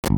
For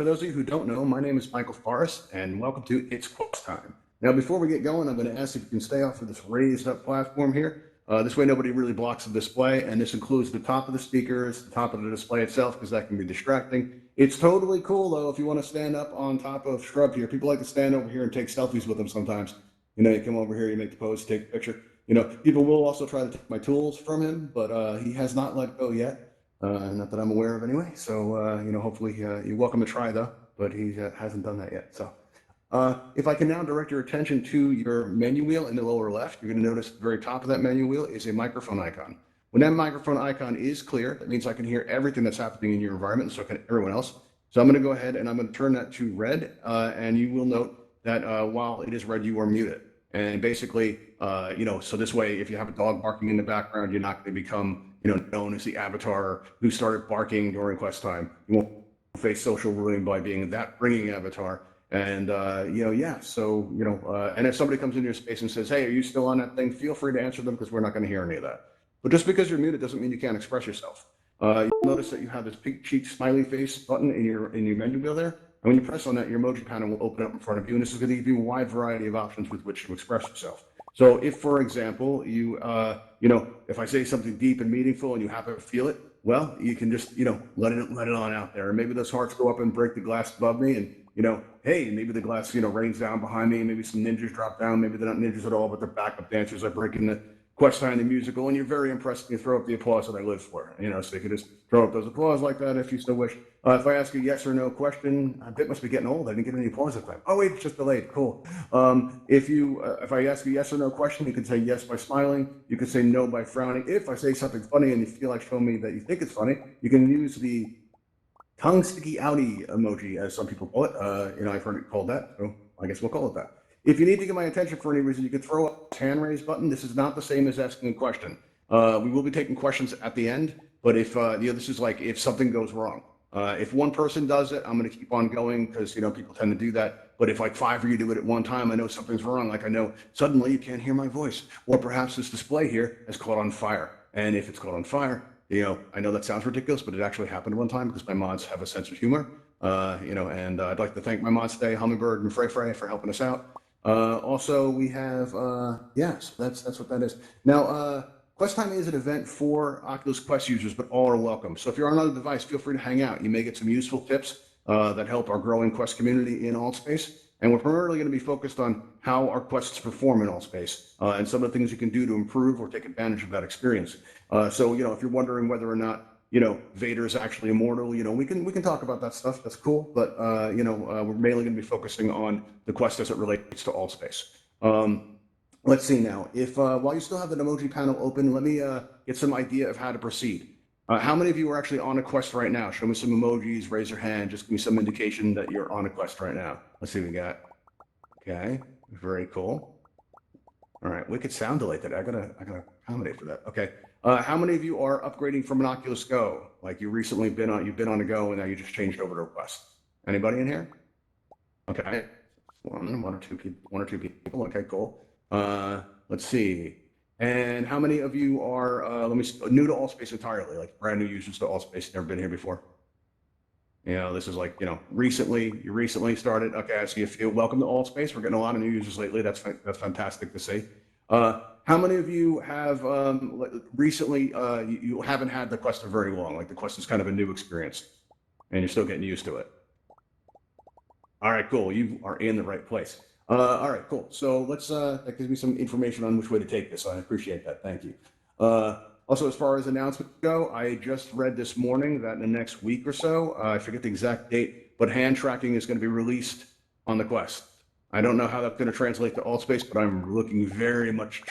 those of you who don't know, my name is Michael Forrest, and welcome to It's Quest Time. Now, before we get going, I'm going to ask if you can stay off of this raised up platform here. This way nobody really blocks the display, and this includes the top of the speakers, the top of the display itself, because that can be distracting. It's totally cool, though, if you want to stand up on top of Shrub here. People like to stand over here and take selfies with them sometimes. You know, you come over here, you make the pose, take a picture. You know, people will also try to take my tools from him, but he has not let go yet. Not that I'm aware of anyway. So, you know, hopefully you're welcome to try though, but he hasn't done that yet. So if I can now direct your attention to your menu wheel in the lower left, you're going to notice at the very top of that menu wheel is a microphone icon. When that microphone icon is clear, that means I can hear everything that's happening in your environment, and so can everyone else. So I'm going to go ahead and I'm going to turn that to red, and you will note that while it is red, you are muted. And basically, you know, so this way, if you have a dog barking in the background, you're not going to become, you know, known as the avatar who started barking during quest time. You won't face social ruling by being that ringing avatar. And, you know, yeah, so, you know, and if somebody comes into your space and says, hey, are you still on that thing? Feel free to answer them because we're not going to hear any of that. But just because you're muted doesn't mean you can't express yourself. You'll notice that you have this pink cheek smiley face button in your menu wheel there. And when you press on that, your emoji panel will open up in front of you, and this is going to give you a wide variety of options with which to express yourself. So if, for example, you know, if I say something deep and meaningful and you happen to feel it, well, you can just, you know, let it on out there. And maybe those hearts go up and break the glass above me, and, you know, hey, maybe the glass, you know, rains down behind me, maybe some ninjas drop down, maybe they're not ninjas at all, but they're backup dancers are breaking the Quest Time the musical, and you're very impressed and you throw up the applause that I live for. You know, so you can just throw up those applause like that if you still wish. If I ask a yes or no question, I bet must be getting old. I didn't get any applause that time. Oh wait, it's just delayed. Cool. If I ask a yes or no question, you can say yes by smiling. You can say no by frowning. If I say something funny and you feel like showing me that you think it's funny, you can use the tongue sticky outie emoji, as some people call it. You know, I've heard it called that, so I guess we'll call it that. If you need to get my attention for any reason, you can throw up the hand raise button. This is not the same as asking a question. We will be taking questions at the end, but if you know, this is like if something goes wrong. If one person does it, I'm going to keep on going because, you know, people tend to do that. But if like 5 of you do it at one time, I know something's wrong. Like I know suddenly you can't hear my voice, or perhaps this display here is caught on fire. And if it's caught on fire, you know, I know that sounds ridiculous, but it actually happened one time because my mods have a sense of humor. You know, and I'd like to thank my mods today, Hummingbird and Frey for helping us out. Also, we have, yes, that's what that is. Now, Quest Time is an event for Oculus Quest users, but all are welcome. So if you're on another device, feel free to hang out. You may get some useful tips that help our growing Quest community in Altspace. And we're primarily going to be focused on how our quests perform in Altspace and some of the things you can do to improve or take advantage of that experience. So, you know, if you're wondering whether or not, you know, Vader is actually immortal, you know, we can talk about that stuff. That's cool. But, you know, we're mainly going to be focusing on the quest as it relates to Altspace. Let's see now. If while you still have that emoji panel open, let me get some idea of how to proceed. How many of you are actually on a quest right now? Show me some emojis, raise your hand, just give me some indication that you're on a quest right now. Let's see what we got. Okay, very cool. All right, wicked sound delay today. I gotta accommodate for that. Okay. How many of you are upgrading from an Oculus Go? Like you've been on a Go and now you just changed over to a Quest. Anybody in here? Okay. One or two people. Okay, cool. Let's see. And how many of you are new to Altspace entirely, like brand new users to Altspace, never been here before? You know, this is like, you know, you recently started. Okay, I see a few. Welcome to Altspace. We're getting a lot of new users lately. That's fantastic to see. How many of you have recently, you haven't had the Quest for very long? Like the Quest is kind of a new experience and you're still getting used to it. All right, cool. You are in the right place. All right, cool. So let's, that gives me some information on which way to take this. I appreciate that. Thank you. Also, as far as announcements go, I just read this morning that in the next week or so, I forget the exact date, but hand tracking is going to be released on the Quest. I don't know how that's going to translate to Altspace, but I'm looking very much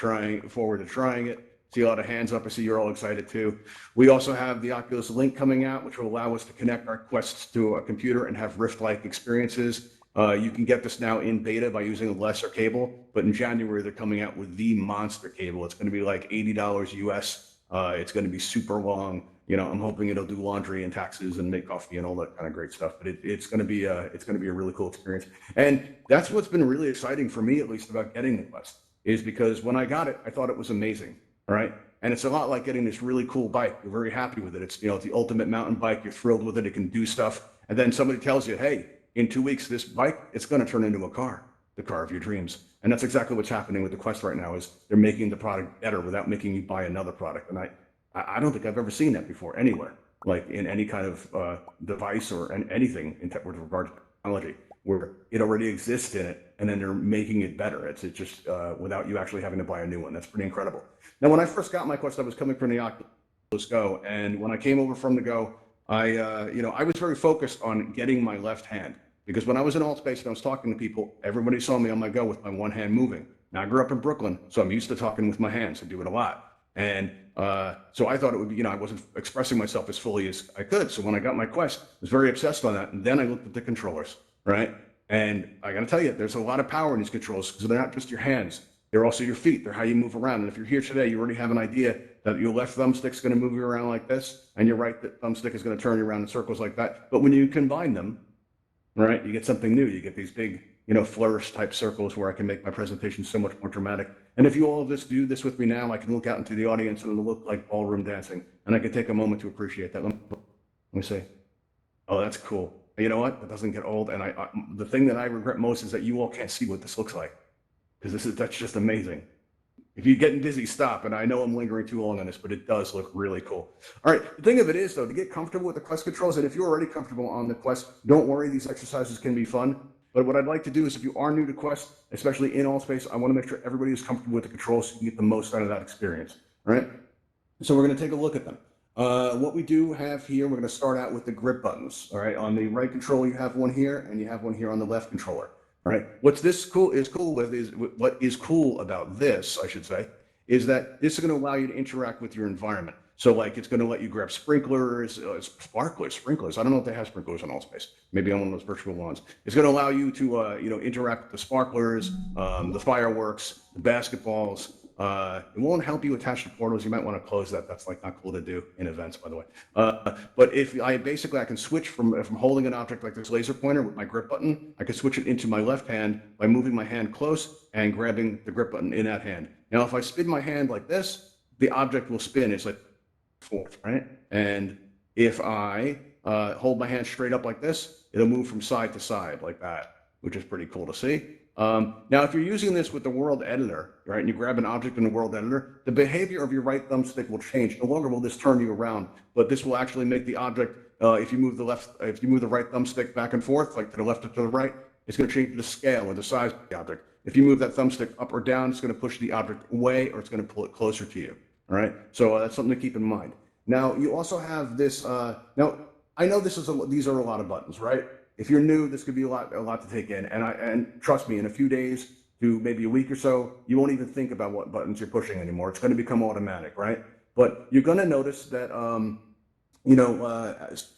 forward to trying it. See a lot of hands up. I see you're all excited too. We also have the Oculus Link coming out, which will allow us to connect our Quests to a computer and have Rift-like experiences. You can get this now in beta by using a lesser cable, but in January they're coming out with the monster cable. It's going to be like $80 US. It's going to be super long. I'm hoping it'll do laundry and taxes and make coffee and all that kind of great stuff. But it's going to be a really cool experience. And that's what's been really exciting for me, at least, about getting the Quest, is because when I got it, I thought it was amazing. All right. And it's a lot like getting this really cool bike. You're very happy with it. It's the ultimate mountain bike. You're thrilled with it. It can do stuff. And then somebody tells you, hey, in 2 weeks, this bike, it's going to turn into a car, the car of your dreams. And that's exactly what's happening with the Quest right now, is they're making the product better without making you buy another product. And I don't think I've ever seen that before anywhere, like in any kind of device or anything with regard to technology, where it already exists in it, and then they're making it better. It's just without you actually having to buy a new one. That's pretty incredible. Now, when I first got my Quest, I was coming from the Oculus Go, and when I came over from the Go, I was very focused on getting my left hand, because when I was in Altspace and I was talking to people, everybody saw me on my Go with my one hand moving. Now, I grew up in Brooklyn, so I'm used to talking with my hands. I do it a lot. And so I thought it would be, I wasn't expressing myself as fully as I could. So when I got my Quest, I was very obsessed on that. And then I looked at the controllers, right? And I got to tell you, there's a lot of power in these controls, because they're not just your hands. They're also your feet. They're how you move around. And if you're here today, you already have an idea that your left thumbstick is going to move you around like this, and your right thumbstick is going to turn you around in circles like that. But when you combine them, right, you get something new. You get these big, flourish type circles where I can make my presentation so much more dramatic. And if you all do this with me now, I can look out into the audience and it'll look like ballroom dancing. And I can take a moment to appreciate that. Let me say, oh, that's cool. You know what? That doesn't get old. And the thing that I regret most is that you all can't see what this looks like, because that's just amazing. If you're getting dizzy, stop. And I know I'm lingering too long on this, but it does look really cool. All right. The thing of it is, though, to get comfortable with the Quest controls, and if you're already comfortable on the Quest, don't worry. These exercises can be fun. But what I'd like to do is, if you are new to Quest, especially in Altspace, I want to make sure everybody is comfortable with the controls so you can get the most out of that experience. All right. So we're going to take a look at them. What we do have here, we're going to start out with the grip buttons. All right. On the right controller, you have one here, and you have one here on the left controller. All right. What is cool about this, I should say, is that this is going to allow you to interact with your environment. So, like, it's going to let you grab sprinklers. I don't know if they have sprinklers on Altspace. Maybe on one of those virtual lawns. It's going to allow you to, interact with the sparklers, the fireworks, the basketballs. It won't help you attach to portals. You might want to close that. That's like not cool to do in events, by the way. But if I can switch from holding an object like this laser pointer with my grip button, I can switch it into my left hand by moving my hand close and grabbing the grip button in that hand. Now, if I spin my hand like this, the object will spin. It's like forth, right? And if I hold my hand straight up like this, it'll move from side to side like that, which is pretty cool to see. Now, if you're using this with the World Editor, right, and you grab an object in the World Editor, the behavior of your right thumbstick will change. No longer will this turn you around, but this will actually make the object, if you move the right thumbstick back and forth, like to the left or to the right, it's going to change the scale or the size of the object. If you move that thumbstick up or down, it's going to push the object away, or it's going to pull it closer to you. All right, so that's something to keep in mind. Now, you also have this. Now, I know these are a lot of buttons, right? If you're new, this could be a lot to take in. And trust me, in a few days to maybe a week or so, you won't even think about what buttons you're pushing anymore. It's going to become automatic, right? But you're going to notice that some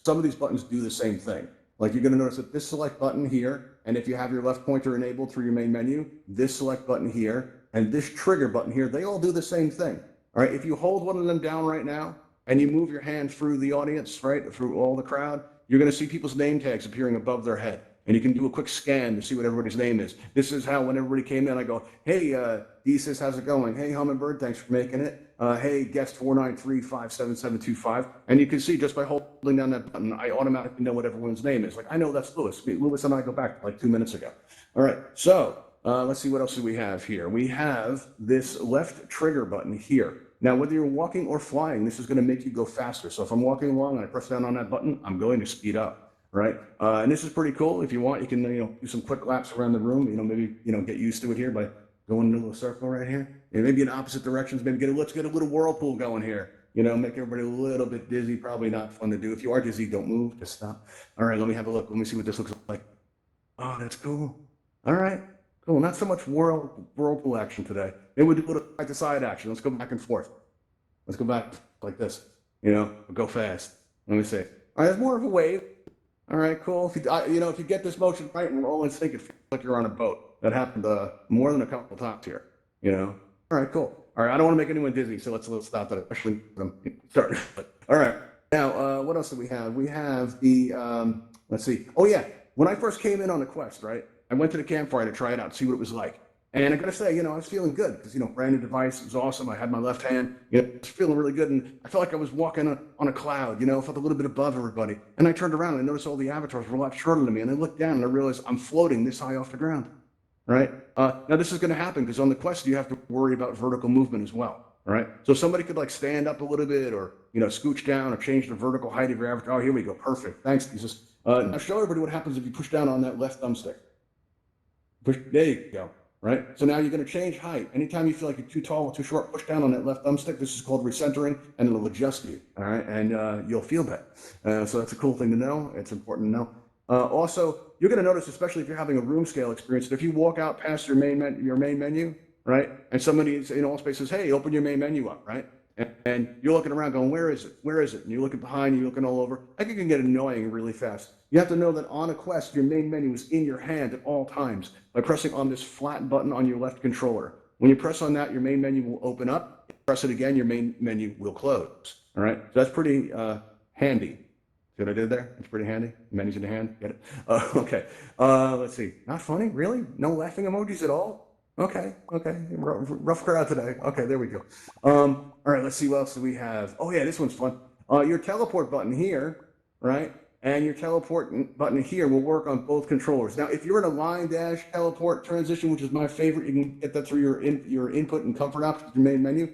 of these buttons do the same thing. Like, you're going to notice that this select button here, and if you have your left pointer enabled through your main menu, this select button here and this trigger button here, they all do the same thing. All right, if you hold one of them down right now and you move your hand through the audience, right, through all the crowd, you're going to see people's name tags appearing above their head. And you can do a quick scan to see what everybody's name is. This is how, when everybody came in, I go, hey, Desis, how's it going? Hey, Hummingbird, thanks for making it. Hey, guest 493-57725. And you can see just by holding down that button, I automatically know what everyone's name is. Like, I know that's Lewis. Lewis and I go back like 2 minutes ago. All right, so let's see what else do we have here. We have this left trigger button here. Now, whether you're walking or flying, this is going to make you go faster. So if I'm walking along and I press down on that button, I'm going to speed up, right? And this is pretty cool. If you want, you can do some quick laps around the room. Maybe get used to it here by going in a little circle right here. And maybe in opposite directions. Maybe let's get a little whirlpool going here. Make everybody a little bit dizzy. Probably not fun to do. If you are dizzy, don't move. Just stop. All right, let me have a look. Let me see what this looks like. Oh, that's cool. All right. Cool. Not so much whirlpool action today. Maybe we'll do a little side to side action. Let's go back and forth. Let's go back like this. Go fast. Let me see. All right, it's more of a wave. All right, cool. If you get this motion right and roll and sink, it feels like you're on a boat. That happened more than a couple times here. You know. All right, cool. All right, I don't want to make anyone dizzy, so let's stop that. Especially them starting. All right. Now, what else do we have? We have the let's see. Oh yeah, when I first came in on the Quest, right? I went to the campfire to try it out, see what it was like. And I gotta say, I was feeling good because brand new device, it was awesome. I had my left hand, I was feeling really good, and I felt like I was walking on a cloud. Felt a little bit above everybody. And I turned around and I noticed all the avatars were a lot shorter than me, and I looked down and I realized I'm floating this high off the ground. Right? Now this is going to happen because on the Quest you have to worry about vertical movement as well. All right. So somebody could like stand up a little bit, or scooch down, or change the vertical height of your avatar. Oh, here we go. Perfect. Thanks, Jesus. Now show everybody what happens if you push down on that left thumbstick. There you go. Right? So now you're going to change height. Anytime you feel like you're too tall or too short, push down on that left thumbstick. This is called recentering, and it'll adjust you. All right, and you'll feel better. So that's a cool thing to know. It's important to know. Also, you're going to notice, especially if you're having a room scale experience, that if you walk out past your main menu, right, and somebody in Altspace says, "Hey, open your main menu up," right, and you're looking around going, "Where is it? Where is it?" And you're looking behind you, you're looking all over. I think it can get annoying really fast. You have to know that on a Quest, your main menu is in your hand at all times by pressing on this flat button on your left controller. When you press on that, your main menu will open up. Press it again, your main menu will close. All right, so that's pretty handy. See what I did there? It's pretty handy. Menus in the hand. Get it? Okay. Let's see. Not funny? Really? No laughing emojis at all? Okay. Rough crowd today. Okay, there we go. All right, let's see what else do we have. Oh, yeah, this one's fun. Your teleport button here, right? And your teleport button here will work on both controllers. Now, if you're in a line dash teleport transition, which is my favorite, you can get that through your input and comfort options, your main menu,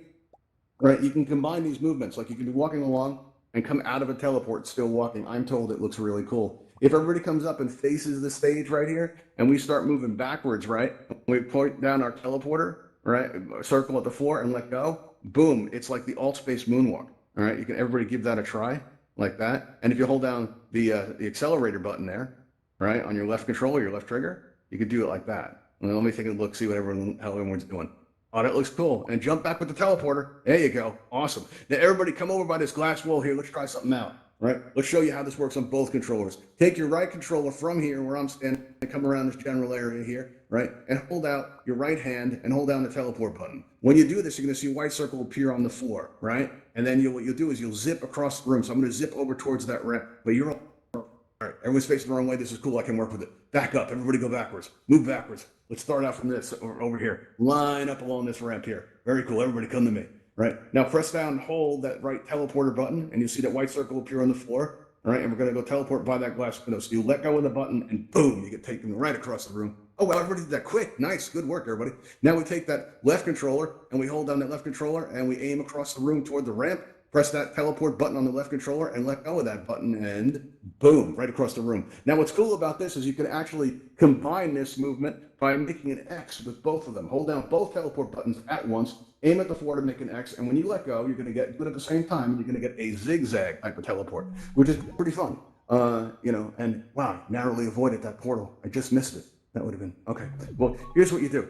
right? You can combine these movements. Like you can be walking along and come out of a teleport still walking. I'm told it looks really cool. If everybody comes up and faces the stage right here, and we start moving backwards, right? We point down our teleporter, right? Circle at the floor and let go. Boom! It's like the Altspace moonwalk. All right, everybody give that a try like that. And if you hold down the accelerator button there, right, on your left controller, your left trigger, you could do it like that. And let me take a look, see what how everyone's doing. Oh, that looks cool. And jump back with the teleporter. There you go. Awesome. Now, everybody come over by this glass wall here. Let's try something out. Right? Let's show you how this works on both controllers. Take your right controller from here where I'm standing and come around this general area here, right? And hold out your right hand and hold down the teleport button. When you do this, you're going to see a white circle appear on the floor, right? And then what you'll do is you'll zip across the room. So I'm going to zip over towards that ramp. But you're all right. Everyone's facing the wrong way. This is cool. I can work with it. Back up. Everybody go backwards. Move backwards. Let's start out from this over here. Line up along this ramp here. Very cool. Everybody come to me. Right. Now press down and hold that right teleporter button, and you'll see that white circle appear on the floor. All right. And we're going to go teleport by that glass window. So you let go of the button, and boom, you get taken right across the room. Oh, well, everybody did that quick. Nice. Good work, everybody. Now we take that left controller, and we hold down that left controller, and we aim across the room toward the ramp. Press that teleport button on the left controller and let go of that button, and boom, right across the room. Now, what's cool about this is you can actually combine this movement by making an X with both of them. Hold down both teleport buttons at once, aim at the floor to make an X, and when you let go, you're going to get it at the same time, and you're going to get a zigzag type of teleport, which is pretty fun. And wow, narrowly avoided that portal. I just missed it. That would have been okay. Well, here's what you do.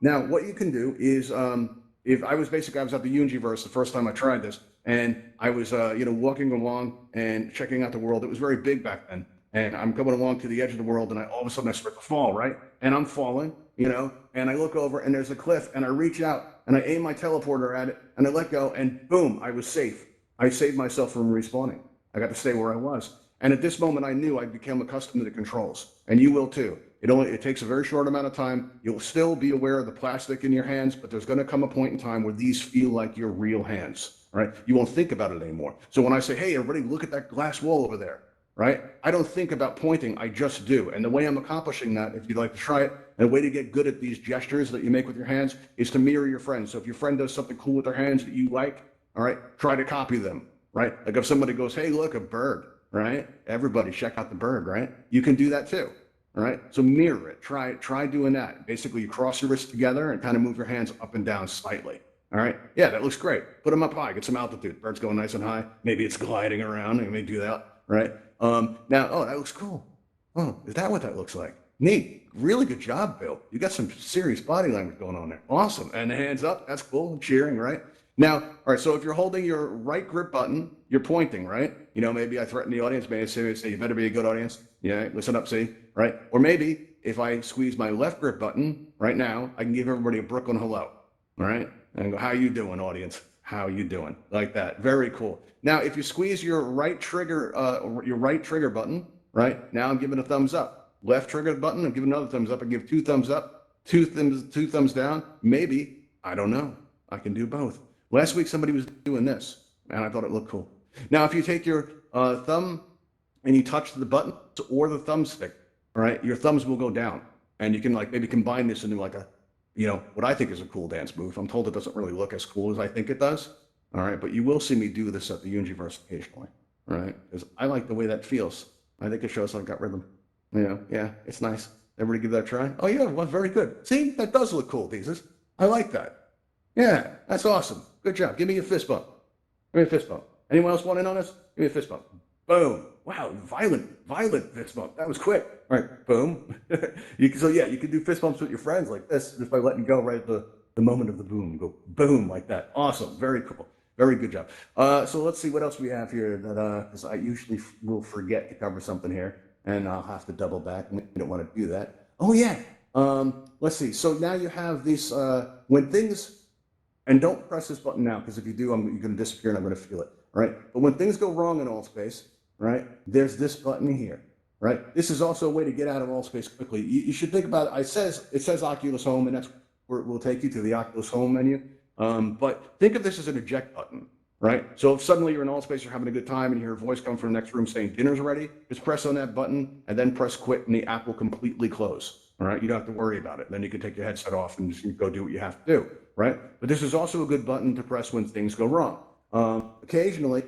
Now, what you can do is, if I was at the Universe the first time I tried this, and I was, walking along and checking out the world. It was very big back then, and I'm coming along to the edge of the world, and all of a sudden I start to fall, right? And I'm falling, and I look over, and there's a cliff, and I reach out, and I aim my teleporter at it, and I let go, and boom, I was safe. I saved myself from respawning. I got to stay where I was. And at this moment, I knew I'd become accustomed to the controls, and you will too. It takes a very short amount of time. You'll still be aware of the plastic in your hands, but there's going to come a point in time where these feel like your real hands. Right? You won't think about it anymore. So when I say, hey, everybody, look at that glass wall over there, right? I don't think about pointing, I just do. And the way I'm accomplishing that, if you'd like to try it, and the way to get good at these gestures that you make with your hands is to mirror your friends. So if your friend does something cool with their hands that you like, all right, try to copy them, right? Like if somebody goes, hey, look, a bird, right? Everybody check out the bird, right? You can do that too. All right, so mirror it. Try doing that. Basically, you cross your wrists together and kind of move your hands up and down slightly. All right, yeah, that looks great. Put them up high, get some altitude. Bird's going nice and high. Maybe it's gliding around. You may do that, right? Now, oh, that looks cool. Oh, is that what that looks like? Neat. Really good job, Bill. You got some serious body language going on there. Awesome. And the hands up. That's cool. Cheering, right? Now, all right, so if you're holding your right grip button, you're pointing, right? You know, maybe I threaten the audience, maybe I say, you better be a good audience. Yeah, listen up, see, right? Or maybe if I squeeze my left grip button right now, I can give everybody a Brooklyn hello, all right? And go, how you doing, audience? How you doing? Like that, very cool. Now, if you squeeze your right trigger button, right? Now I'm giving a thumbs up. Left trigger button, I'm giving another thumbs up. I give two thumbs up, two thumbs down. Maybe, I don't know. I can do both. Last week, somebody was doing this, and I thought it looked cool. Now, if you take your thumb and you touch the button or the thumbstick, all right, your thumbs will go down, and you can like maybe combine this into like a, you know, what I think is a cool dance move. I'm told it doesn't really look as cool as I think it does, all right, but you will see me do this at the Universe occasionally, all right, because I like the way that feels. I think it shows I've got rhythm. You know, yeah, it's nice. Everybody give that a try. Oh yeah, well, very good. See, that does look cool, Jesus. I like that. Yeah, that's awesome. Good job. Give me a fist bump. Give me a fist bump. Anyone else want in on this? Give me a fist bump. Boom. Wow, violent fist bump. That was quick. All right, boom. So yeah, you can do fist bumps with your friends like this just by letting go right at the moment of the boom. Go boom like that. Awesome. Very cool. Very good job. So let's see what else we have here that because I usually will forget to cover something here, and I'll have to double back. We don't want to do that. Oh yeah. Let's see. So now you have these when things. And don't press this button now, because if you do, you're going to disappear and I'm going to feel it, right? But when things go wrong in Altspace, right, there's this button here, right? This is also a way to get out of Altspace quickly. You should think about it. It says Oculus Home, and that's where we'll take you to the Oculus Home menu. But think of this as an eject button, right? So if suddenly you're in Altspace, you're having a good time, and you hear a voice come from the next room saying dinner's ready, just press on that button and then press quit, and the app will completely close. All right, you don't have to worry about it. Then you can take your headset off and just go do what you have to do, right? But this is also a good button to press when things go wrong. Occasionally,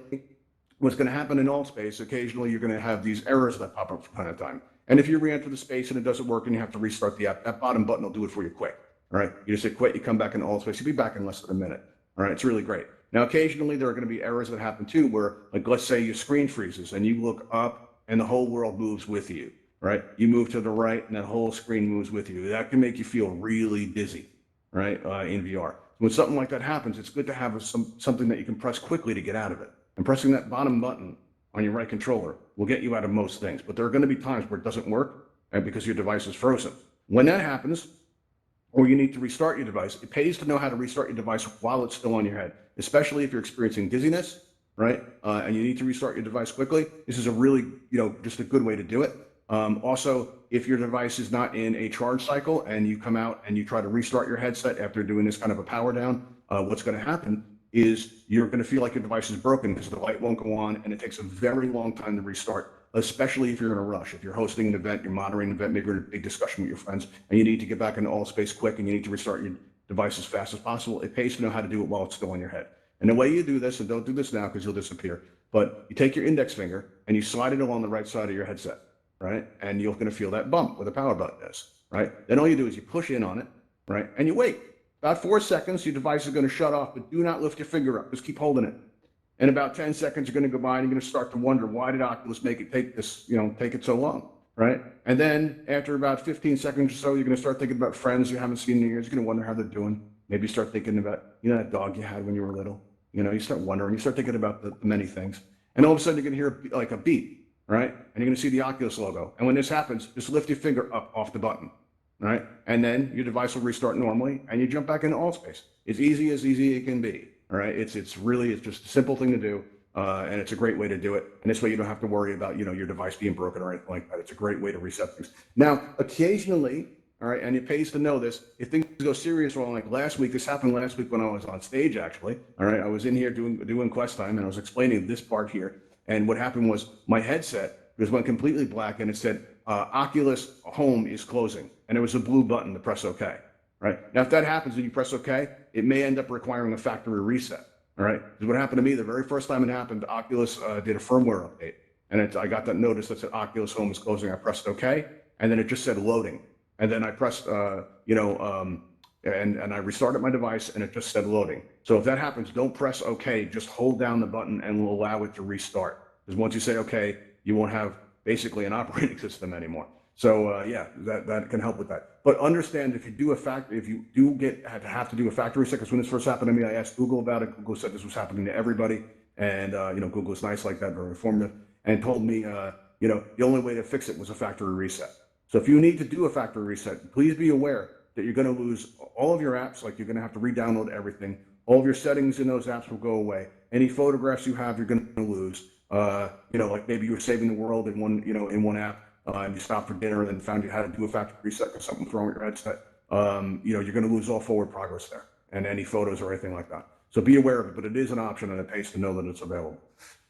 what's going to happen in Altspace, occasionally you're going to have these errors that pop up from time to time. And if you re-enter the space and it doesn't work and you have to restart the app, that bottom button will do it for you quick. All right, you just hit quit, you come back in Altspace, you'll be back in less than a minute. All right, it's really great. Now, occasionally there are going to be errors that happen too, where, like, let's say your screen freezes and you look up and the whole world moves with you. Right? You move to the right and that whole screen moves with you. That can make you feel really dizzy, right? In VR. When something like that happens, it's good to have something that you can press quickly to get out of it. And pressing that bottom button on your right controller will get you out of most things. But there are going to be times where it doesn't work because your device is frozen. When that happens, or you need to restart your device, it pays to know how to restart your device while it's still on your head, especially if you're experiencing dizziness, right? And you need to restart your device quickly. This is a really, just a good way to do it. Also, if your device is not in a charge cycle and you come out and you try to restart your headset after doing this kind of a power down, what's going to happen is you're going to feel like your device is broken because the light won't go on and it takes a very long time to restart, especially if you're in a rush. If you're hosting an event, you're monitoring an event, maybe you're in a big discussion with your friends and you need to get back into Altspace quick and you need to restart your device as fast as possible, it pays to know how to do it while it's still on your head. And the way you do this, and don't do this now because you'll disappear, but you take your index finger and you slide it along the right side of your headset. Right? And you're going to feel that bump where the power button is, right? Then all you do is you push in on it, right? And you wait. About 4 seconds, your device is going to shut off, but do not lift your finger up. Just keep holding it. In about 10 seconds, you're going to go by and you're going to start to wonder, why did Oculus make it take this, take it so long, right? And then after about 15 seconds or so, you're going to start thinking about friends you haven't seen in years. You're going to wonder how they're doing. Maybe start thinking about, that dog you had when you were little. You start wondering. You start thinking about the many things. And all of a sudden, you're going to hear like a beep. Right? And you're going to see the Oculus logo. And when this happens, just lift your finger up off the button, right? And then your device will restart normally and you jump back into Altspace. It's easy as it can be, all right? It's just a simple thing to do, and it's a great way to do it. And this way you don't have to worry about, your device being broken or anything like that. It's a great way to reset things. Now, occasionally, all right, and it pays to know this, if things go serious wrong, like last week, this happened last week when I was on stage, actually, all right? I was in here doing Quest Time, and I was explaining this part here. And what happened was my headset just went completely black and it said, Oculus Home is closing. And there was a blue button to press OK, right? Now, if that happens and you press OK, it may end up requiring a factory reset, all right? Because what happened to me, the very first time it happened, Oculus did a firmware update. And I got that notice that said Oculus Home is closing. I pressed OK, and then it just said loading. And then I pressed, and I restarted my device and it just said loading. So if that happens, don't press OK, just hold down the button and we'll allow it to restart. Because once you say OK, you won't have basically an operating system anymore. So yeah, that can help with that. But understand if you do if you do have to do a factory reset, because when this first happened to me, I asked Google about it. Google said this was happening to everybody, and Google is nice like that, very informative, and told me the only way to fix it was a factory reset. So if you need to do a factory reset, please be aware that you're going to lose all of your apps. Like you're going to have to re-download everything. All of your settings in those apps will go away. Any photographs you have, you're going to lose. Like maybe you were saving the world in one app, and you stopped for dinner and then found you had to do a factory reset because something was wrong with your headset. You're going to lose all forward progress there and any photos or anything like that. So be aware of it, but it is an option and it pays to know that it's available.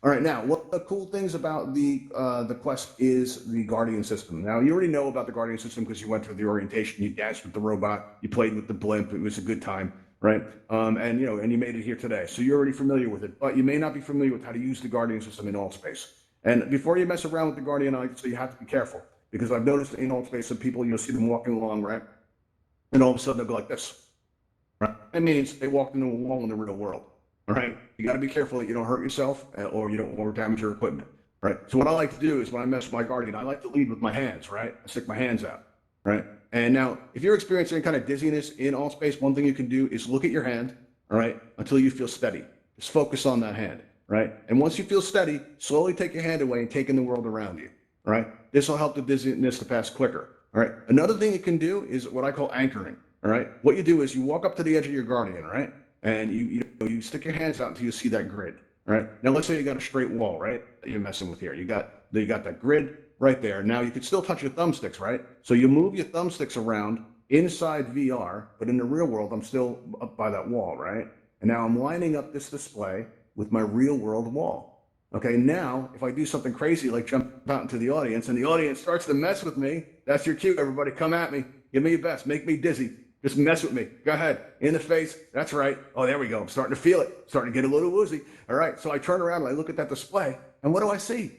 All right, now, one of the cool things about the Quest is the Guardian system. Now, you already know about the Guardian system because you went through the orientation, you danced with the robot, you played with the blimp, it was a good time, right? And you made it here today. So you're already familiar with it, but you may not be familiar with how to use the Guardian system in Altspace. And before you mess around with the Guardian, I like to say you have to be careful because I've noticed in Altspace some people, you'll see them walking along, right? And all of a sudden they'll go like this, right? That means they walked into a wall in the real world. All right, you got to be careful that you don't hurt yourself or you don't damage your equipment. Right. So what I like to do is when I mess with my Guardian, I like to lead with my hands. Right. I stick my hands out. Right. And now, if you're experiencing any kind of dizziness in Altspace, one thing you can do is look at your hand. All right, until you feel steady. Just focus on that hand. Right. And once you feel steady, slowly take your hand away and take in the world around you. All right. This will help the dizziness to pass quicker. All right. Another thing you can do is what I call anchoring. All right. What you do is you walk up to the edge of your Guardian. Right. And you stick your hands out until you see that grid, right? Now let's say you got a straight wall, right? That you're messing with here. You got that grid right there. Now you can still touch your thumbsticks, right? So you move your thumbsticks around inside VR, but in the real world, I'm still up by that wall, right? And now I'm lining up this display with my real world wall. Okay, now if I do something crazy like jump out into the audience and the audience starts to mess with me, that's your cue, everybody. Come at me. Give me your best. Make me dizzy. Just mess with me. Go ahead. In the face. That's right. Oh, there we go. I'm starting to feel it. Starting to get a little woozy. All right. So I turn around and I look at that display. And what do I see?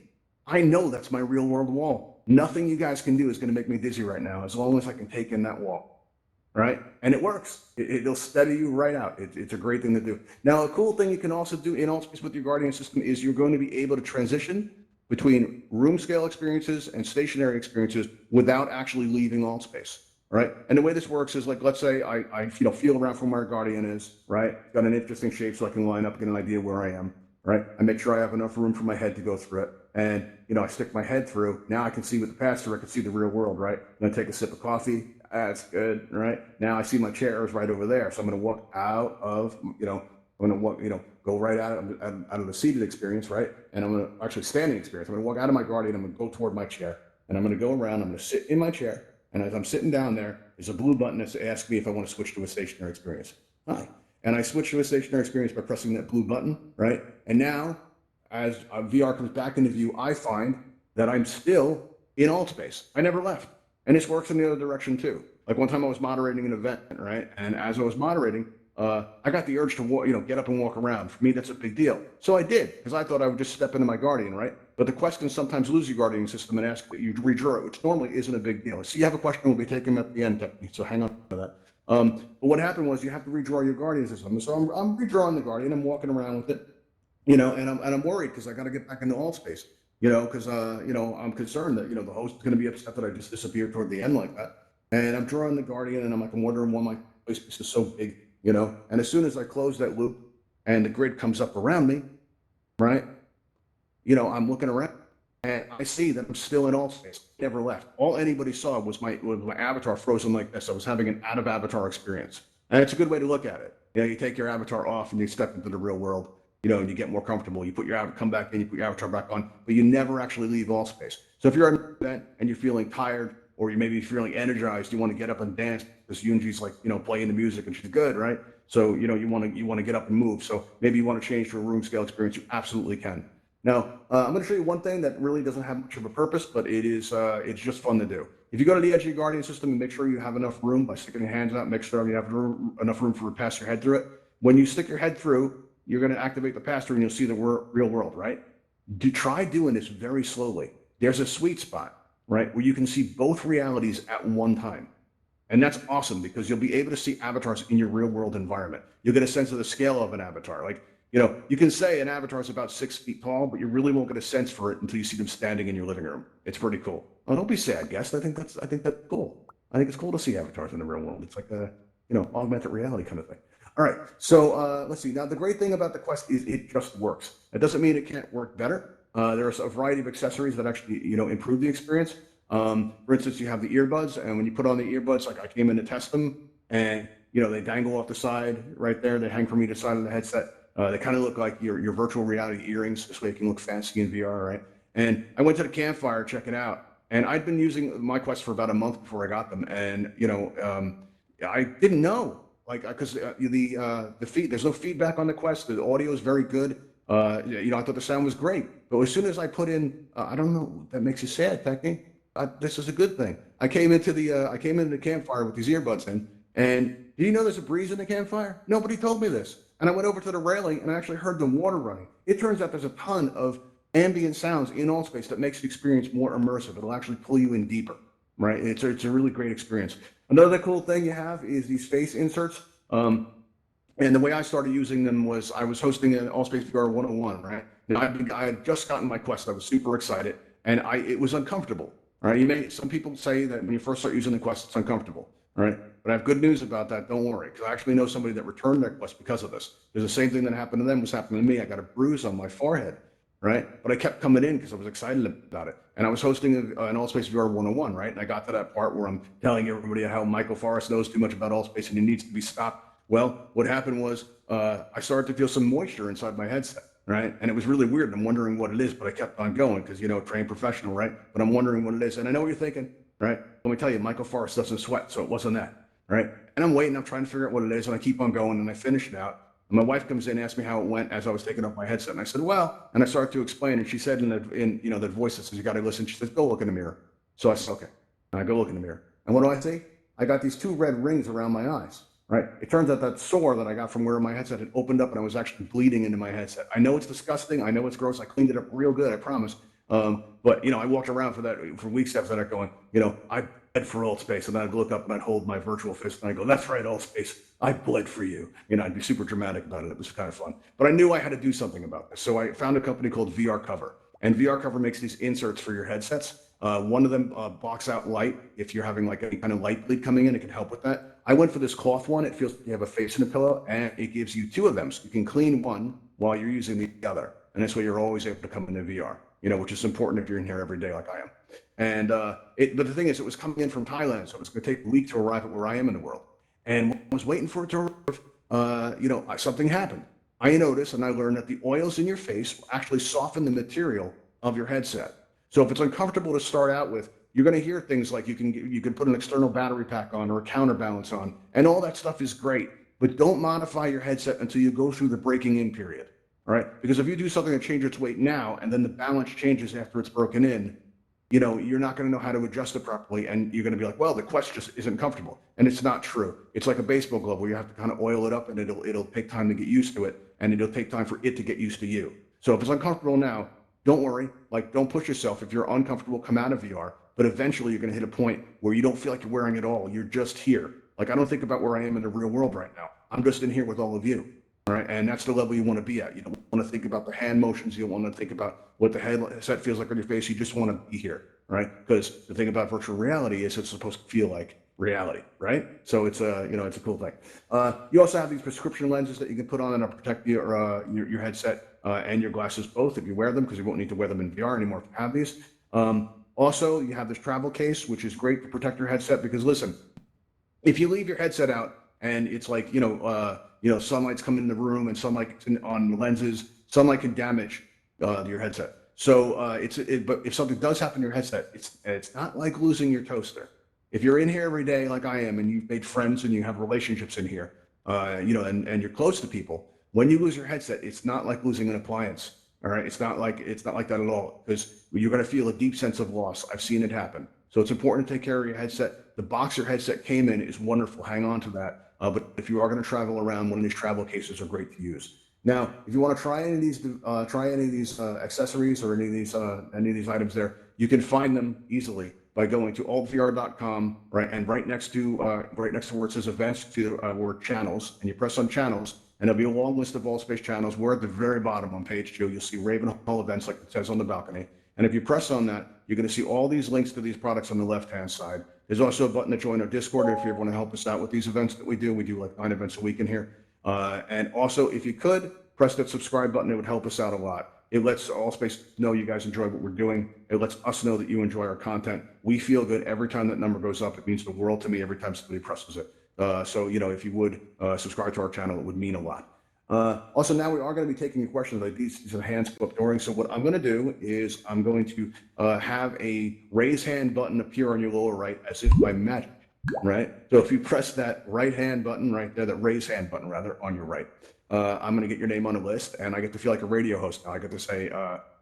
I know that's my real world wall. Nothing you guys can do is going to make me dizzy right now as long as I can take in that wall. Right? And it works. It'll steady you right out. It's a great thing to do. Now, a cool thing you can also do in Altspace with your Guardian system is you're going to be able to transition between room scale experiences and stationary experiences without actually leaving Altspace. Right. And the way this works is like, let's say I feel around for where my Guardian is, right? Got an interesting shape so I can line up, get an idea where I am, right? I make sure I have enough room for my head to go through it. And, I stick my head through. Now I can see with the pass-through, I can see the real world, right? I'm going to take a sip of coffee. That's good, right? Now I see my chair is right over there. So I'm going to walk out of, I'm going to walk, go right out of the seated experience, right? And I'm going to actually standing experience. I'm going to walk out of my Guardian. I'm going to go toward my chair. And I'm going to go around. I'm going to sit in my chair. And as I'm sitting down there, there's a blue button that asks me if I want to switch to a stationary experience. Hi. And I switch to a stationary experience by pressing that blue button, right? And now, as VR comes back into view, I find that I'm still in Altspace. I never left. And this works in the other direction too. Like one time I was moderating an event, right? And as I was moderating, I got the urge to walk, get up and walk around. For me, that's a big deal. So I did, because I thought I would just step into my Guardian, right? But the Quest can sometimes lose your Guardian system and ask that you redraw it, which normally isn't a big deal. So you have a question, we'll be taking them at the end, technically, so hang on to that. But what happened was you have to redraw your Guardian system. So I'm redrawing the Guardian, I'm walking around with it, and I'm worried because I got to get back into Altspace, because I'm concerned that the host is going to be upset that I just disappeared toward the end like that. And I'm drawing the Guardian, and I'm wondering why my space is so big, And as soon as I close that loop, and the grid comes up around me, right? I'm looking around, and I see that I'm still in Altspace. Never left. All anybody saw was my avatar frozen like this. I was having an out of avatar experience, and it's a good way to look at it. You take your avatar off and you step into the real world. And you get more comfortable. You put your come back in, you put your avatar back on, but you never actually leave Altspace. So if you're at an event and you're feeling tired, or you maybe feeling energized, you want to get up and dance because Yunji's like, playing the music and she's good, right? So, you want to get up and move. So maybe you want to change to a room scale experience. You absolutely can. Now, I'm going to show you one thing that really doesn't have much of a purpose, but it's just fun to do. If you go to the edge of your Guardian system and make sure you have enough room by sticking your hands out, make sure you have enough room for to pass your head through it. When you stick your head through, you're going to activate the pass-through and you'll see the real world, right? Try doing this very slowly. There's a sweet spot, right, where you can see both realities at one time. And that's awesome because you'll be able to see avatars in your real world environment. You'll get a sense of the scale of an avatar. Like You can say an avatar is about 6 feet tall, but you really won't get a sense for it until you see them standing in your living room. It's pretty cool. Oh, don't be sad, guest. I think that's cool. I think it's cool to see avatars in the real world. It's like a, augmented reality kind of thing. All right. So let's see. Now, the great thing about the Quest is it just works. It doesn't mean it can't work better. There's a variety of accessories that actually, improve the experience. For instance, you have the earbuds, and when you put on the earbuds, like I came in to test them, and they dangle off the side right there. They hang from either side of the headset. They kind of look like your virtual reality earrings. This way, you can look fancy in VR, right? And I went to the campfire, check it out, and I'd been using my Quest for about a month before I got them, and I didn't know, like, because there's no feedback on the Quest. The audio is very good. I thought the sound was great, but as soon as I put in, I don't know, that makes you sad, Techni. This is a good thing. I came into the campfire with these earbuds in, and do you know there's a breeze in the campfire? Nobody told me this. And I went over to the railing and I actually heard the water running. It turns out there's a ton of ambient sounds in Altspace that makes the experience more immersive. It'll actually pull you in deeper, right? It's a really great experience. Another cool thing you have is these face inserts. And the way I started using them was I was hosting an AltspaceVR 101, right? And I had just gotten my Quest. I was super excited, and it was uncomfortable. Right? Some people say that when you first start using the Quest, it's uncomfortable. Right? But I have good news about that. Don't worry, because I actually know somebody that returned their Quest because of this. There's the same thing that happened to them was happening to me. I got a bruise on my forehead, right? But I kept coming in because I was excited about it. And I was hosting an AltspaceVR 101, right? And I got to that part where I'm telling everybody how Michael Forrest knows too much about Altspace and he needs to be stopped. Well, what happened was I started to feel some moisture inside my headset, right? And it was really weird. I'm wondering what it is, but I kept on going because, trained professional, right? But I'm wondering what it is. And I know what you're thinking, right? Let me tell you, Michael Forrest doesn't sweat, so it wasn't that. Right. And I'm waiting, I'm trying to figure out what it is, and I keep on going, and I finish it out. And my wife comes in and asks me how it went as I was taking off my headset. And I said, well, and I started to explain, and she said in the voice that says, you got to listen, she says, go look in the mirror. So I said, okay. And I go look in the mirror. And what do I see? I got these 2 red rings around my eyes, right? It turns out that sore that I got from where my headset had opened up, and I was actually bleeding into my headset. I know it's disgusting. I know it's gross. I cleaned it up real good, I promise. But, I walked around for weeks after that going, I bled for Altspace, and I'd look up and I'd hold my virtual fist and I'd go, that's right, Altspace, I bled for you. I'd be super dramatic about it. It was kind of fun. But I knew I had to do something about this. So I found a company called VR Cover. And VR Cover makes these inserts for your headsets. One of them blocks out light. If you're having like any kind of light bleed coming in, it can help with that. I went for this cloth one. It feels like you have a face in a pillow, and it gives you 2 of them. So you can clean one while you're using the other. And this way you're always able to come into VR, which is important if you're in here every day like I am. And but the thing is, it was coming in from Thailand, so it was going to take a week to arrive at where I am in the world. And when I was waiting for it to arrive, something happened. I noticed and I learned that the oils in your face will actually soften the material of your headset. So if it's uncomfortable to start out with, you're going to hear things like you can put an external battery pack on or a counterbalance on, and all that stuff is great. But don't modify your headset until you go through the breaking in period. All right? Because if you do something that changes its weight now and then the balance changes after it's broken in, you're not going to know how to adjust it properly, and you're going to be like, well, the Quest just isn't comfortable. And it's not true. It's like a baseball glove where you have to kind of oil it up, and it'll take time to get used to it, and it'll take time for it to get used to you. So if it's uncomfortable now, don't worry. Like, don't push yourself. If you're uncomfortable, come out of VR. But eventually you're going to hit a point where you don't feel like you're wearing it all. You're just here. Like, I don't think about where I am in the real world right now. I'm just in here with all of you. All right. And that's the level you want to be at. You don't want to think about the hand motions. You don't want to think about what the headset feels like on your face. You just want to be here. Right. Because the thing about virtual reality is it's supposed to feel like reality. Right. So it's it's a cool thing. You also have these prescription lenses that you can put on and protect your headset and your glasses both if you wear them, because you won't need to wear them in VR anymore if you have these. Also, you have this travel case, which is great to protect your headset, because listen, if you leave your headset out and it's like, sunlight's coming in the room and sunlight on the lenses, sunlight can damage your headset. So but if something does happen to your headset, it's not like losing your toaster. If you're in here every day like I am, and you've made friends and you have relationships in here, and you're close to people, when you lose your headset, it's not like losing an appliance. All right, it's not like that at all, because you're going to feel a deep sense of loss. I've seen it happen. So it's important to take care of your headset. The box your headset came in is wonderful. Hang on to that. But if you are going to travel around, one of these travel cases are great to use. Now, if you want to try any of these accessories or any of these items there, you can find them easily by going to altvr.com, right, and right next to where it says events to word channels, and you press on channels, and there'll be a long list of Altspace channels. We're at the very bottom on page 2. You'll see Ravenhall events like it says on the balcony. And if you press on that, you're going to see all these links to these products on the left-hand side. There's also a button to join our Discord if you want to help us out with these events that we do. We do like 9 events a week in here. And also, if you could, press that subscribe button. It would help us out a lot. It lets Altspace know you guys enjoy what we're doing. It lets us know that you enjoy our content. We feel good every time that number goes up. It means the world to me every time somebody presses it. So, if you would subscribe to our channel, it would mean a lot. Also, now we are going to be taking questions like these are the hands go up during. So what I'm going to do is I'm going to have a raise hand button appear on your lower right as if by magic, right? So if you press that right hand button right there, that raise hand button rather, on your right, I'm going to get your name on a list, and I get to feel like a radio host now. I get to say,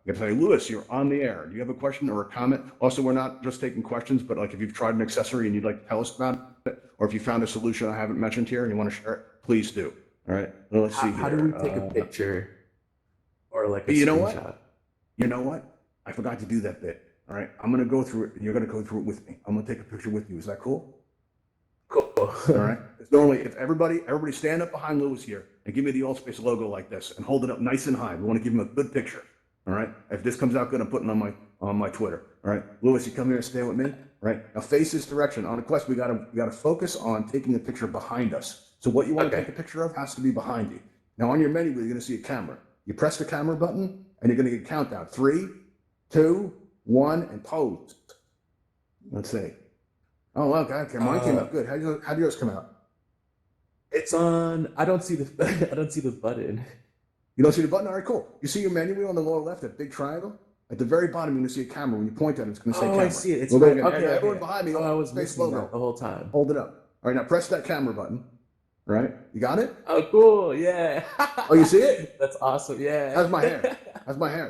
Lewis, you're on the air. Do you have a question or a comment? Also, we're not just taking questions, but like if you've tried an accessory and you'd like to tell us about it, or if you found a solution I haven't mentioned here and you want to share it, please do. All right. Well, let's see. How do we take a picture or like a screenshot? You know what? I forgot to do that bit. All right. I'm going to go through it, and you're going to go through it with me. I'm going to take a picture with you. Is that cool? Cool. All right. It's normally if everybody stand up behind Lewis here and give me the Altspace logo like this and hold it up nice and high. We want to give him a good picture. All right. If this comes out good, I'm putting it on my Twitter. All right. Lewis, you come here and stay with me. All right. Now face this direction. On the Quest, we gotta focus on taking a picture behind us. So what you want to take a picture of has to be behind you. Now on your menu, you're going to see a camera. You press the camera button, and you're going to get a countdown. 3, 2, 1, and pose. Let's see. Oh, okay. Mine came out good. How did yours come out? It's on. I don't see the. I don't see the button. You don't see the button? All right, cool. You see your menu wheel on the lower left, that big triangle? At the very bottom, you're going to see a camera. When you point at it, it's going to say camera. I see it. It's okay. Everyone behind me. I was missing that the whole time. Hold it up. All right, now press that camera button. Right? You got it? Oh, cool. Yeah. Oh, you see it? That's awesome. Yeah. How's my hair? Is my hair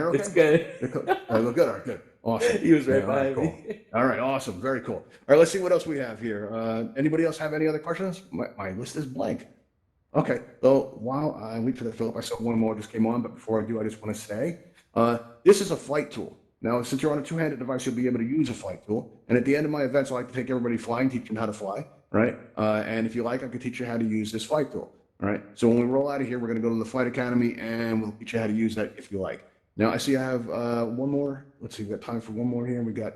okay? It's good. I look good. All right, good. Awesome. He was right behind me. All right, awesome. Very cool. All right, let's see what else we have here. Anybody else have any other questions? My list is blank. Okay. So while I wait for that fill up, I saw one more just came on, but before I do, I just want to say this is a flight tool. Now, since you're on a two-handed device, you'll be able to use a flight tool. And at the end of my events, I like to take everybody flying, teach them how to fly. Right? And if you like, I could teach you how to use this flight tool. All right. So when we roll out of here, we're going to go to the Flight Academy and we'll teach you how to use that if you like. Now, I see I have one more. Let's see. We've got time for one more here. We got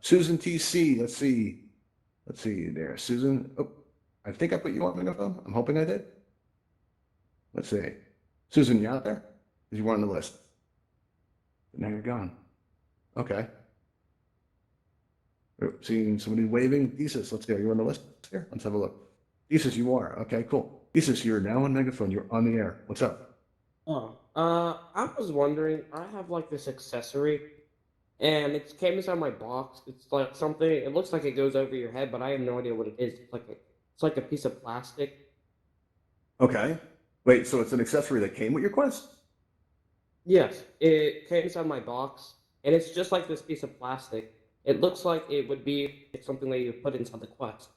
Susan TC. Let's see there. Susan. Oh, I think I put you on microphone. I'm hoping I did. Let's see. Susan, you out there? Because you were on the list. But now you're gone. Okay. Seeing somebody waving. Thesis, let's go. You're on the list here? Let's have a look. Thesis, you are. Okay, cool. Thesis, you're now on megaphone. You're on the air. What's up? I was wondering, I have like this accessory and it came inside my box. It's like something, it looks like it goes over your head, but I have no idea what it is. It's like a piece of plastic. Okay. Wait, so it's an accessory that came with your Quest? Yes, it came inside my box and it's just like this piece of plastic. It looks like it would be something that you put inside the Quest.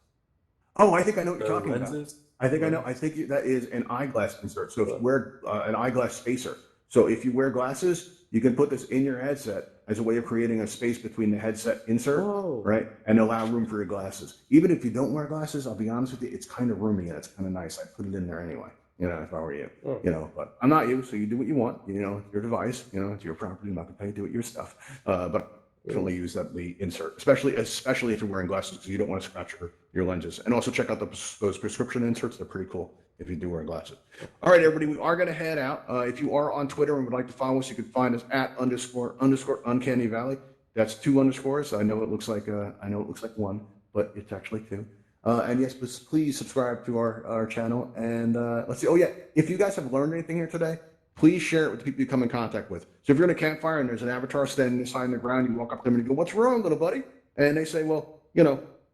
Oh, I think I know what you're talking lenses? about. I think I know. I think that is an eyeglass insert. So if you wear an eyeglass spacer, so if you wear glasses, you can put this in your headset as a way of creating a space between the headset insert, right, and allow room for your glasses. Even if you don't wear glasses, I'll be honest with you, it's kind of roomy and it's kind of nice. I'd put it in there anyway. If I were you, but I'm not you, so you do what you want. It's your device. It's your property. I'm not going to tell you to do it your stuff. But can only use the insert, especially if you're wearing glasses, because you don't want to scratch your lenses. And also check out those prescription inserts; they're pretty cool if you do wear glasses. All right, everybody, we are going to head out. If you are on Twitter and would like to follow us, you can find us at _ Uncanny Valley. That's 2 underscores. I know it looks like one, but it's actually 2. And yes, please subscribe to our channel. And let's see. Oh yeah, if you guys have learned anything here today, please share it with the people you come in contact with. So if you're in a campfire and there's an avatar standing beside the ground, you walk up to them and you go, "What's wrong, little buddy?" And they say, "Well,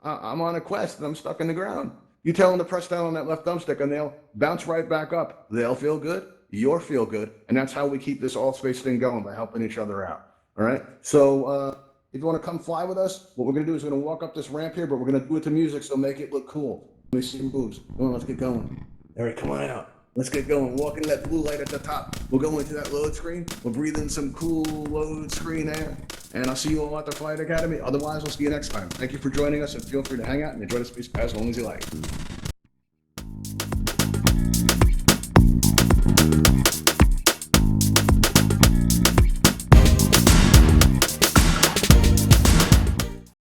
I'm on a quest and I'm stuck in the ground." You tell them to press down on that left thumbstick and they'll bounce right back up. They'll feel good, you'll feel good, and that's how we keep this Altspace thing going, by helping each other out. All right. So if you want to come fly with us, what we're going to do is we're going to walk up this ramp here, but we're going to do it to music, so make it look cool. Let me see some moves. Come on, let's get going. All right, come on out. Let's get going. Walk into that blue light at the top. We'll go into that load screen. We'll breathe in some cool load screen air. And I'll see you all at the Flight Academy. Otherwise, we'll see you next time. Thank you for joining us, and feel free to hang out and enjoy the space as long as you like.